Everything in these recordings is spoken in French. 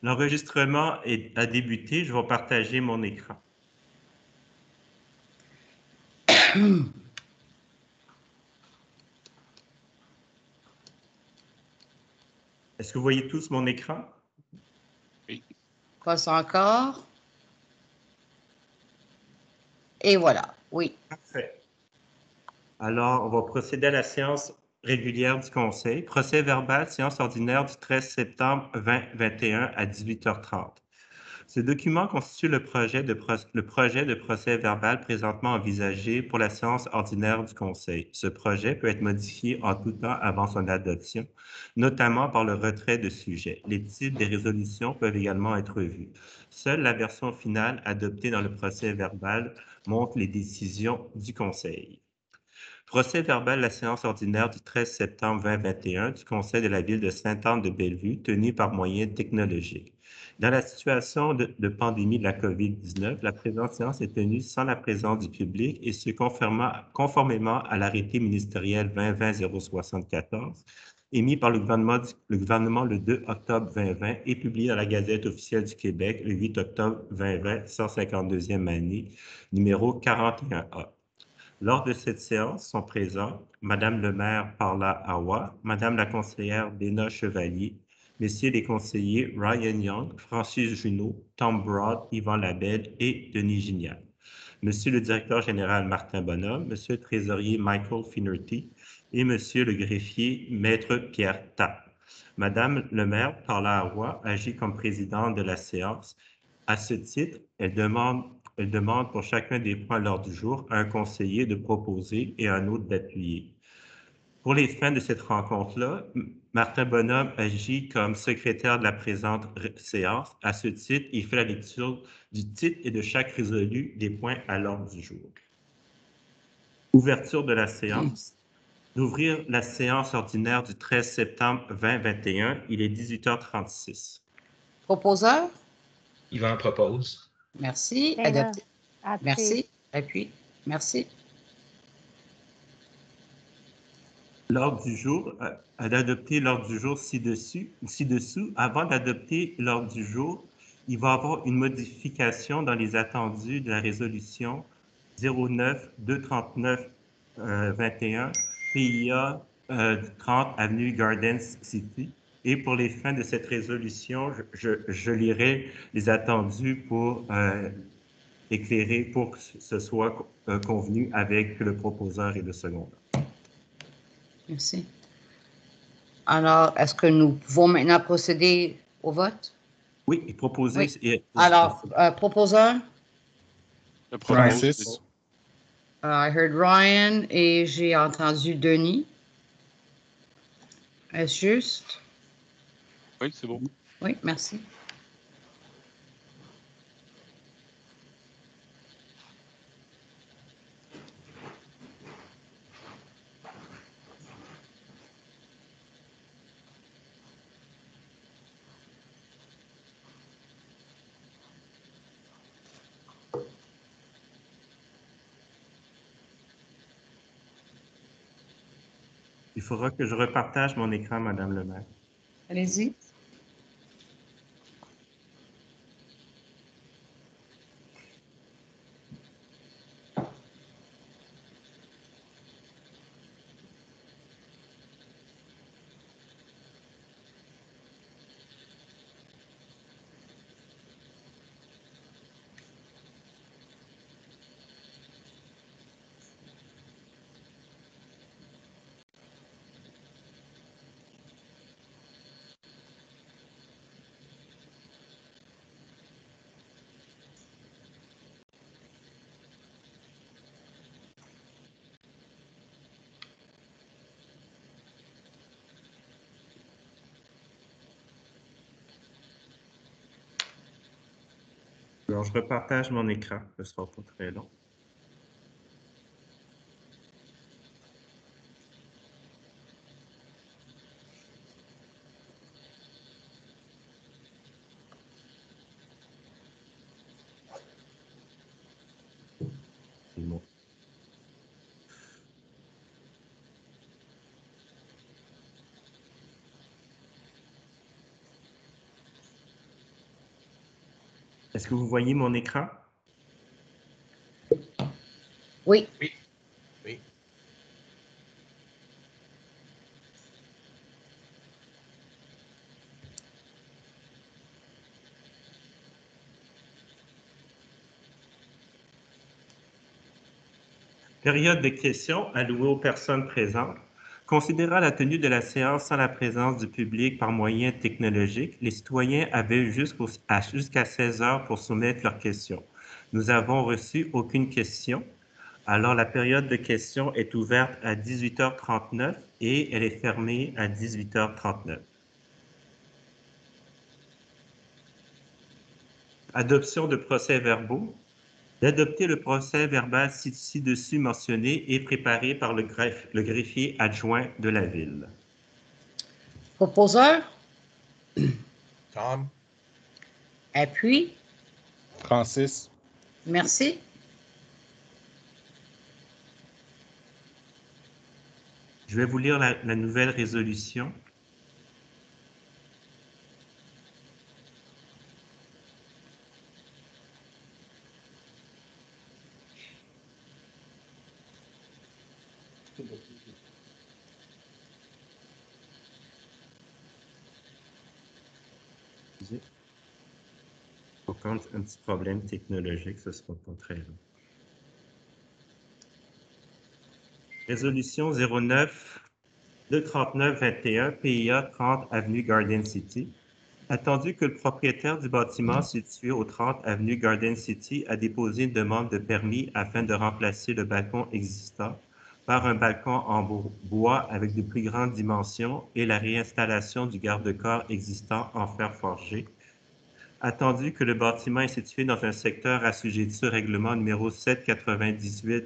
L'enregistrement a débuté. Je vais partager mon écran. Est-ce que vous voyez tous mon écran? Oui. Pas encore. Et voilà, oui. Parfait. Alors, on va procéder à la séance régulière du Conseil. Procès verbal, séance ordinaire du 13 septembre 2021 à 18h30. Ce document constitue le projet de procès verbal présentement envisagé pour la séance ordinaire du Conseil. Ce projet peut être modifié en tout temps avant son adoption, notamment par le retrait de sujets. Les titres des résolutions peuvent également être vus. Seule la version finale adoptée dans le procès verbal montre les décisions du Conseil. Procès verbal de la séance ordinaire du 13 septembre 2021 du Conseil de la Ville de Sainte-Anne-de-Bellevue, tenue par moyens technologiques. Dans la situation de pandémie de la COVID-19, la présente séance est tenue sans la présence du public et ce conformément à l'arrêté ministériel 2020-074 émis par le gouvernement le 2 octobre 2020 et publié dans la Gazette officielle du Québec le 8 octobre 2020, 152e année, numéro 41A. Lors de cette séance sont présents Madame le maire Parla Awa, Madame la conseillère Béna Chevalier, Messieurs les conseillers Ryan Young, Francis Junot, Tom Broad, Yvan Labelle et Denis Gignac. Monsieur le directeur général Martin Bonhomme, Monsieur le trésorier Michael Finnerty et Monsieur le greffier Maître Pierre Tapp. Madame le maire Parla Awa agit comme présidente de la séance. À ce titre, elle demande pour chacun des points à l'ordre du jour à un conseiller de proposer et à un autre d'appuyer. Pour les fins de cette rencontre-là, Martin Bonhomme agit comme secrétaire de la présente séance. À ce titre, il fait la lecture du titre et de chaque résolu des points à l'ordre du jour. Ouverture de la séance. D'ouvrir la séance ordinaire du 13 septembre 2021. Il est 18h36. Proposeur? Yvan propose. Merci. Bénin. Adopté. Merci. Appui. Merci. L'ordre du jour, d'adopter l'ordre du jour ci-dessous. Avant d'adopter l'ordre du jour, il va y avoir une modification dans les attendus de la résolution 09-239-21 PIA 30 Avenue Gardens City. Et pour les fins de cette résolution, je lirai les attendus pour éclairer, pour que ce soit convenu avec le proposeur et le secondeur. Merci. Alors, est-ce que nous pouvons maintenant procéder au vote? Oui, et proposer. Oui. Alors, proposeur? Je propose. Francis. I heard Ryan et j'ai entendu Denis. Est-ce juste? Oui, c'est bon. Oui, merci. Il faudra que je repartage mon écran, Madame le maire. Allez-y. Alors, je repartage mon écran. Ce ne sera pas très long. C'est bon. Est-ce que vous voyez mon écran? Oui. Oui. Oui. Période de questions allouée aux personnes présentes. Considérant la tenue de la séance sans la présence du public par moyens technologiques, les citoyens avaient jusqu'à 16 heures pour soumettre leurs questions. Nous avons reçu aucune question. Alors, la période de questions est ouverte à 18h39 et elle est fermée à 18h39. Adoption de procès-verbaux. D'adopter le procès-verbal ci-dessus mentionné et préparé par le greffier adjoint de la Ville. Proposeur, Tom? appui, Francis. merci. Je vais vous lire la nouvelle résolution. Pour un petit problème technologique, ce ne sera pas très long. Résolution 09-239-21, PIA 30 Avenue Garden City. Attendu que le propriétaire du bâtiment situé au 30 Avenue Garden City a déposé une demande de permis afin de remplacer le balcon existant par un balcon en bois avec de plus grandes dimensions et la réinstallation du garde-corps existant en fer forgé. Attendu que le bâtiment est situé dans un secteur assujetti au règlement numéro 798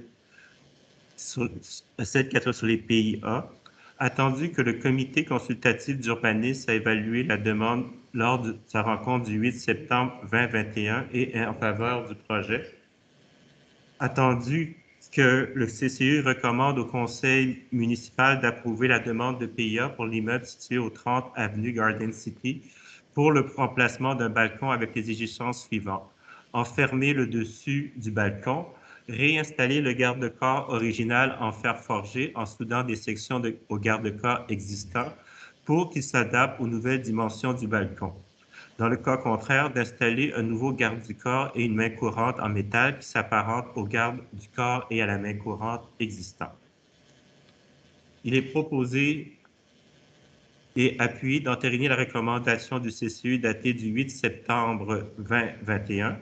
sur les PIA, attendu que le comité consultatif d'urbanisme a évalué la demande lors de sa rencontre du 8 septembre 2021 et est en faveur du projet, attendu que le CCU recommande au conseil municipal d'approuver la demande de PIA pour l'immeuble situé au 30 avenue Garden City pour le remplacement d'un balcon avec les exigences suivantes. Enfermer le dessus du balcon, réinstaller le garde-corps original en fer forgé en soudant des sections au garde-corps existant pour qu'il s'adapte aux nouvelles dimensions du balcon. Dans le cas contraire, d'installer un nouveau garde du corps et une main courante en métal qui s'apparente au garde du corps et à la main courante existante. Il est proposé et appuyé d'entériner la recommandation du CCU datée du 8 septembre 2021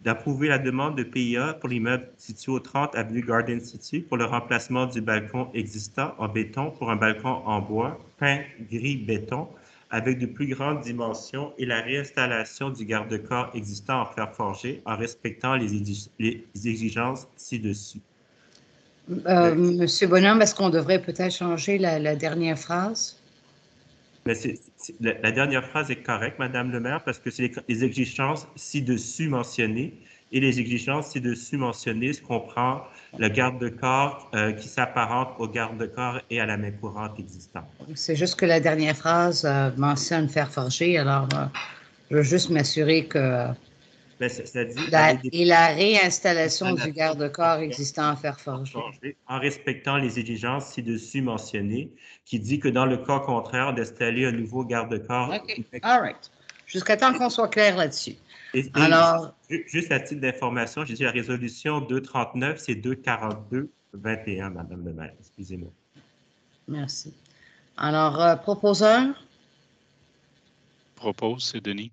d'approuver la demande de PIA pour l'immeuble situé au 30 avenue Garden City pour le remplacement du balcon existant en béton pour un balcon en bois peint gris béton avec de plus grandes dimensions et la réinstallation du garde-corps existant en fer forgé en respectant les exigences ci-dessus. Monsieur Bonhomme, est-ce qu'on devrait peut-être changer la dernière phrase? Mais la dernière phrase est correcte, Madame le maire, parce que c'est les exigences ci-dessus mentionnées. Et les exigences ci-dessus mentionnées comprend le garde-corps qui s'apparente au garde-corps et à la main courante existante. C'est juste que la dernière phrase mentionne fer forgé, alors je veux juste m'assurer que Mais ça dit et la réinstallation du garde-corps existant en fer forgé. en respectant les exigences ci-dessus mentionnées, qui dit que dans le cas contraire, d'installer un nouveau garde-corps. OK, all right. Jusqu'à temps qu'on soit clair là-dessus. Et Alors, juste à titre d'information, j'ai dit la résolution 239, c'est 242-21, Madame le maire. Excusez-moi. merci. Alors, proposeur, Propose, c'est Denis.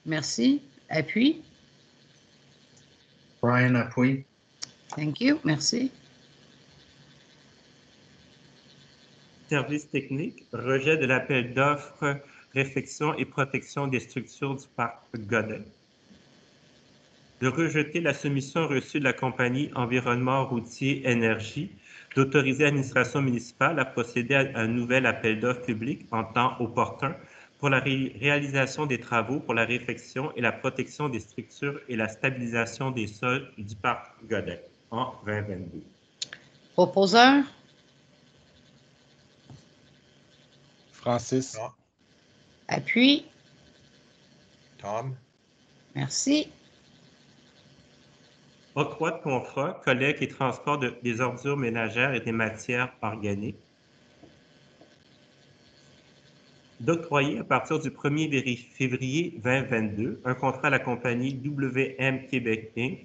merci. Appui, Brian appuie. thank you, merci. Service technique, rejet de l'appel d'offres, réfection et protection des structures du parc Godet. De rejeter la soumission reçue de la compagnie Environnement routier Énergie d'autoriser l'administration municipale à procéder à un nouvel appel d'offres public en temps opportun pour la réalisation des travaux pour la réfection et la protection des structures et la stabilisation des sols du parc Godet en 2022. Proposeur, Francis. Tom? appui, Tom? merci. Octroi de contrat, collecte et transport des ordures ménagères et des matières organiques. D'octroyer à partir du 1er février 2022 un contrat à la compagnie WM Québec Inc.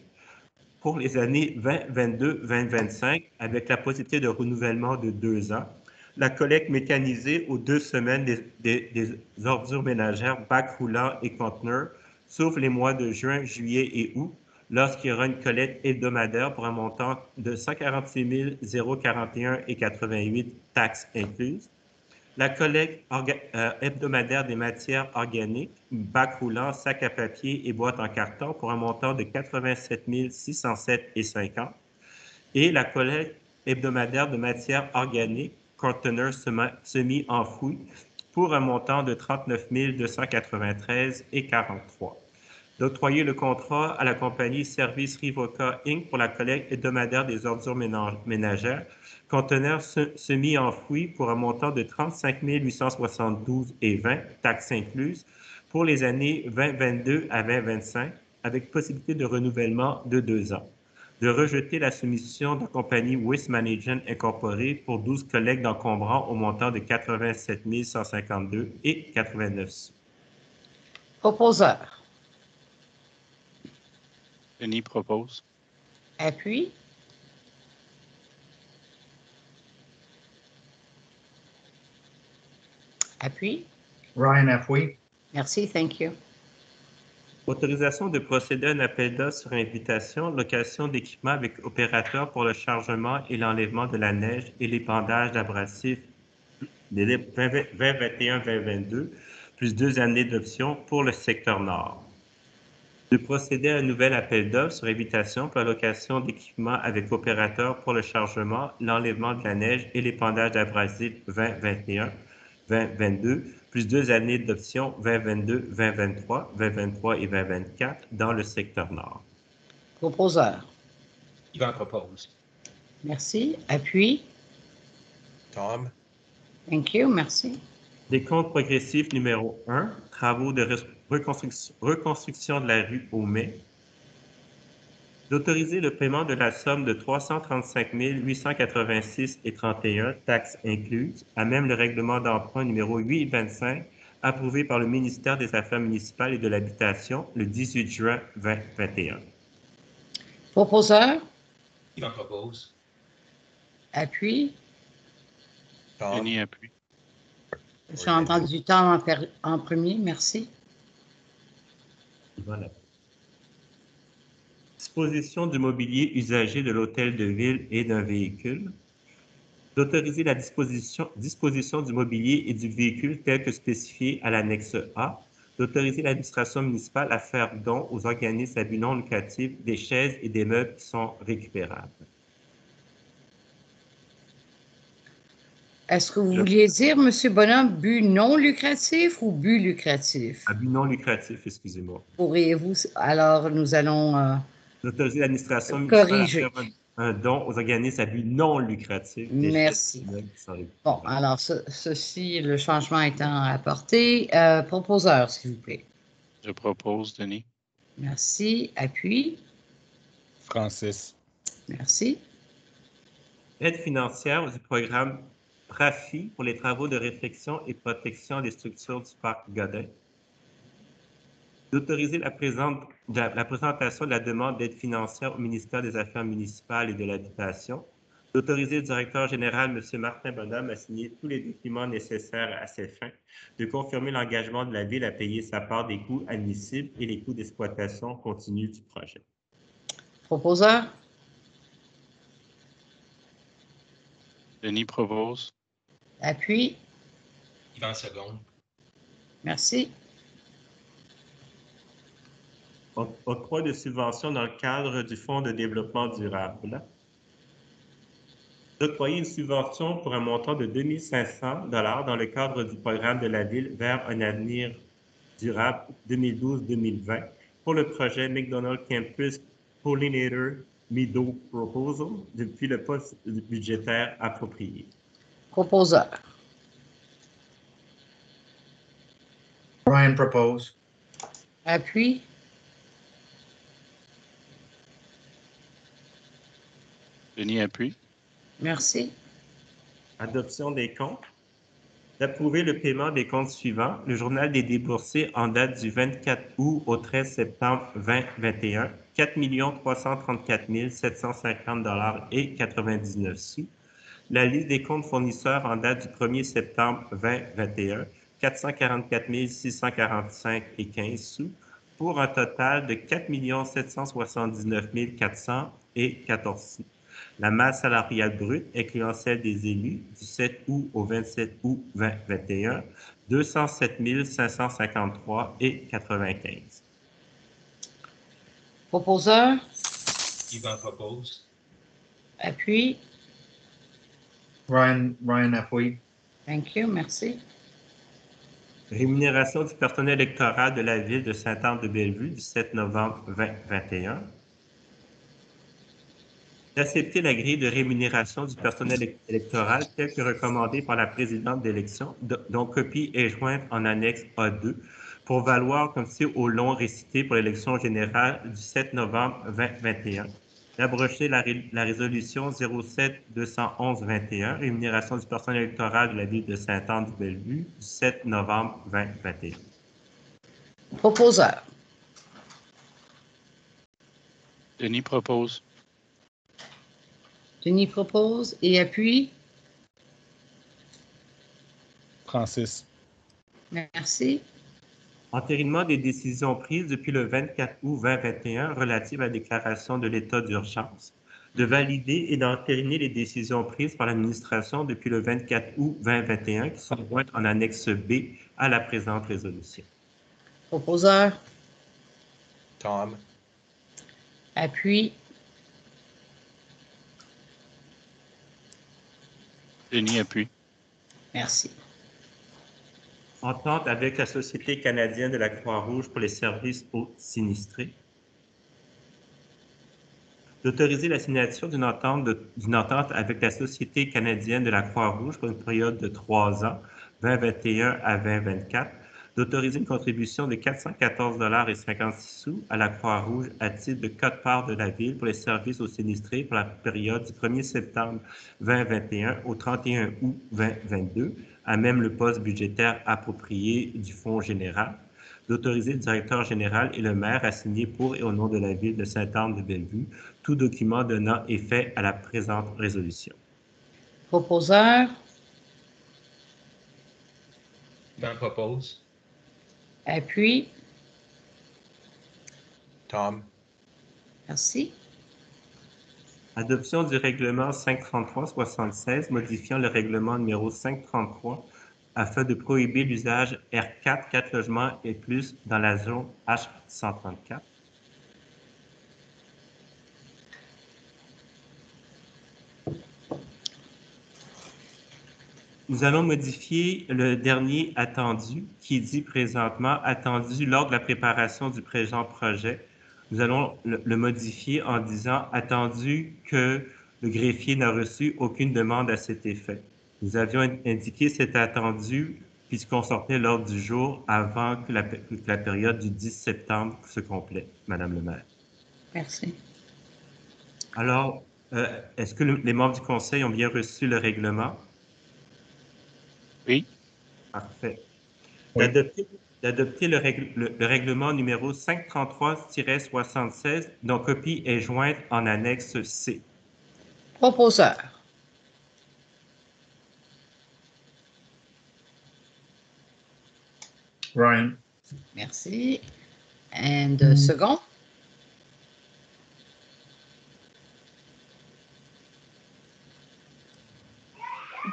pour les années 2022-2025 avec la possibilité de renouvellement de 2 ans. La collecte mécanisée aux 2 semaines des ordures ménagères, bacs roulants et conteneurs, sauf les mois de juin, juillet et août, lorsqu'il y aura une collecte hebdomadaire pour un montant de 146 041,88 taxes incluses. La collecte hebdomadaire des matières organiques, bacs roulants, sacs à papier et boîtes en carton pour un montant de 87 607,50. Et la collecte hebdomadaire de matières organiques, conteneurs semi-enfouis, pour un montant de 39 293,43. D'octroyer le contrat à la compagnie Service Rivoca Inc. pour la collecte hebdomadaire des ordures ménagères, conteneurs semi-enfouis pour un montant de 35 872,20, taxes incluses, pour les années 2022 à 2025, avec possibilité de renouvellement de 2 ans. De rejeter la soumission de la compagnie Waste Management Incorporée pour 12 collectes d'encombrants au montant de 87 152,89. Proposeur. Denis propose. Appui. Appui. Ryan appuie. Merci, thank you. Autorisation de procéder à un appel d'offres sur invitation, location d'équipements avec opérateur pour le chargement et l'enlèvement de la neige et l'épandage d'abrasifs délai 2021-2022, plus 2 années d'option pour le secteur nord. De procéder à un nouvel appel d'offres sur invitation pour la location d'équipements avec opérateur pour le chargement, l'enlèvement de la neige et l'épandage d'abrasifs 2021-2022, plus 2 années d'option 2022, 2023, 2023 et 2024 dans le secteur nord. Proposeur. Yvan propose. Merci. Appui. Tom, Thank you, merci. Décompte progressif numéro 1, travaux de reconstruction de la rue Aumet. D'autoriser le paiement de la somme de 335 886,31, taxes incluses, à même le règlement d'emprunt numéro 825, approuvé par le ministère des Affaires municipales et de l'Habitation le 18 juin 2021. Proposeur. Yvan propose. Appui. Tom, Denis appuie. J'ai entendu Tom en premier, merci. Voilà. Disposition du mobilier usagé de l'hôtel de ville et d'un véhicule. D'autoriser la disposition du mobilier et du véhicule tel que spécifié à l'annexe A. D'autoriser l'administration municipale à faire don aux organismes à but non lucratif des chaises et des meubles qui sont récupérables. Est-ce que vous vouliez dire, M. Bonhomme, but non lucratif ou but lucratif? À but non lucratif, excusez-moi. Pourriez-vous, alors nous allons D'autoriser l'administration municipale à corriger. faire un don aux organismes à but non lucratif des chaises et Merci. des meubles qui sont récupérables. Bon, alors ceci, le changement étant apporté, proposeur, s'il vous plaît. Je propose, Denis. Merci. Appui. Francis. Merci. Aide financière du programme PRAFI pour les travaux de réfection et protection des structures du parc Godin. D'autoriser la présentation de la demande d'aide financière au ministère des Affaires municipales et de l'Habitation. D'autoriser le directeur général, M. Martin Bonhomme, à signer tous les documents nécessaires à ces fins. De confirmer l'engagement de la Ville à payer sa part des coûts admissibles et les coûts d'exploitation continue du projet. Proposeur. Denis propose. Appui. Yvan seconde. Merci. Octroi de subventions dans le cadre du Fonds de développement durable. D'octroyer une subvention pour un montant de 2 500 $ dans le cadre du programme de la Ville vers un avenir durable 2012-2020 pour le projet McDonald Campus Pollinator Meadow Proposal depuis le poste budgétaire approprié. Proposeur. Ryan propose. Appui. Denis appuie. Merci. Adoption des comptes. D'approuver le paiement des comptes suivants. Le journal des déboursés en date du 24 août au 13 septembre 2021, 4 334 750 et 99 sous. La liste des comptes fournisseurs en date du 1er septembre 2021, 444 645 et 15 sous, pour un total de 4 779 400 et 14 sous. La masse salariale brute, incluant celle des élus, du 7 août au 27 août 2021, 207 553 et 95. Proposeur, Yvan propose. appuie. Ryan appuie. Thank you, merci. Rémunération du personnel électoral de la ville de Sainte-Anne-de-Bellevue du 7 novembre 2021. D'accepter la grille de rémunération du personnel électoral telle que recommandée par la présidente d'élection, dont copie est jointe en annexe A2, pour valoir comme si au long récité pour l'élection générale du 7 novembre 2021. D'abroger la résolution 07-211-21, rémunération du personnel électoral de la ville de Sainte-Anne-du-Bellevue du 7 novembre 2021. Proposeur, Denis propose. Denis propose et appuie. Francis. Merci. Entérinement des décisions prises depuis le 24 août 2021 relatives à la déclaration de l'état d'urgence, de valider et d'entériner les décisions prises par l'administration depuis le 24 août 2021 qui sont jointes en annexe B à la présente résolution. Proposeur, Tom. appuie. Denis appuie. Merci. Entente avec la Société canadienne de la Croix-Rouge pour les services aux sinistrés. D'autoriser la signature d'une entente avec la Société canadienne de la Croix-Rouge pour une période de 3 ans, 2021 à 2024. D'autoriser une contribution de 414,56 $ à la Croix-Rouge à titre de quote-part de la Ville pour les services aux sinistrés pour la période du 1er septembre 2021 au 31 août 2022, à même le poste budgétaire approprié du Fonds général. D'autoriser le directeur général et le maire à signer pour et au nom de la Ville de Sainte-Anne-de-Bellevue tout document donnant effet à la présente résolution. Proposeur, Yvan propose. appuie. Tom. Merci. Adoption du règlement 533-76 modifiant le règlement numéro 533 afin de prohiber l'usage R4, 4 logements et plus dans la zone H134. Nous allons modifier le dernier attendu qui dit présentement attendu lors de la préparation du présent projet. Nous allons le modifier en disant attendu que le greffier n'a reçu aucune demande à cet effet. Nous avions indiqué cet attendu puisqu'on sortait l'ordre du jour avant que la période du 10 septembre se complète, Madame le maire. Merci. Alors, est-ce que les membres du conseil ont bien reçu le règlement? Oui. Parfait. Oui. D'adopter le règlement numéro 533-76, dont copie est jointe en annexe C. Proposeur, Ryan. merci. And second,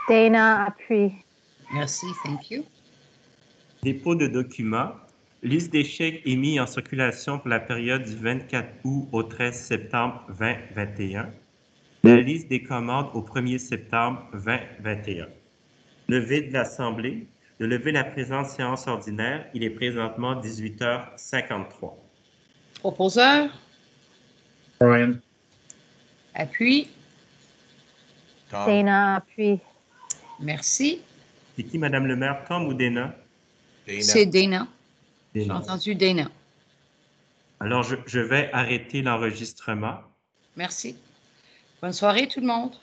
Dana appuie. merci, thank you. Dépôt de documents. Liste des chèques émis en circulation pour la période du 24 août au 13 septembre 2021. La liste des commandes au 1er septembre 2021. Levée de l'Assemblée. De lever la présente séance ordinaire. Il est présentement 18h53. Proposeur, Ryan. appuie. Tom. Dana appuie. Merci. C'est qui, Madame le maire, Tom ou Dana? Dana. C'est Dana. J'ai Dana. entendu Dana. Alors, je vais arrêter l'enregistrement. Merci. Bonne soirée tout le monde.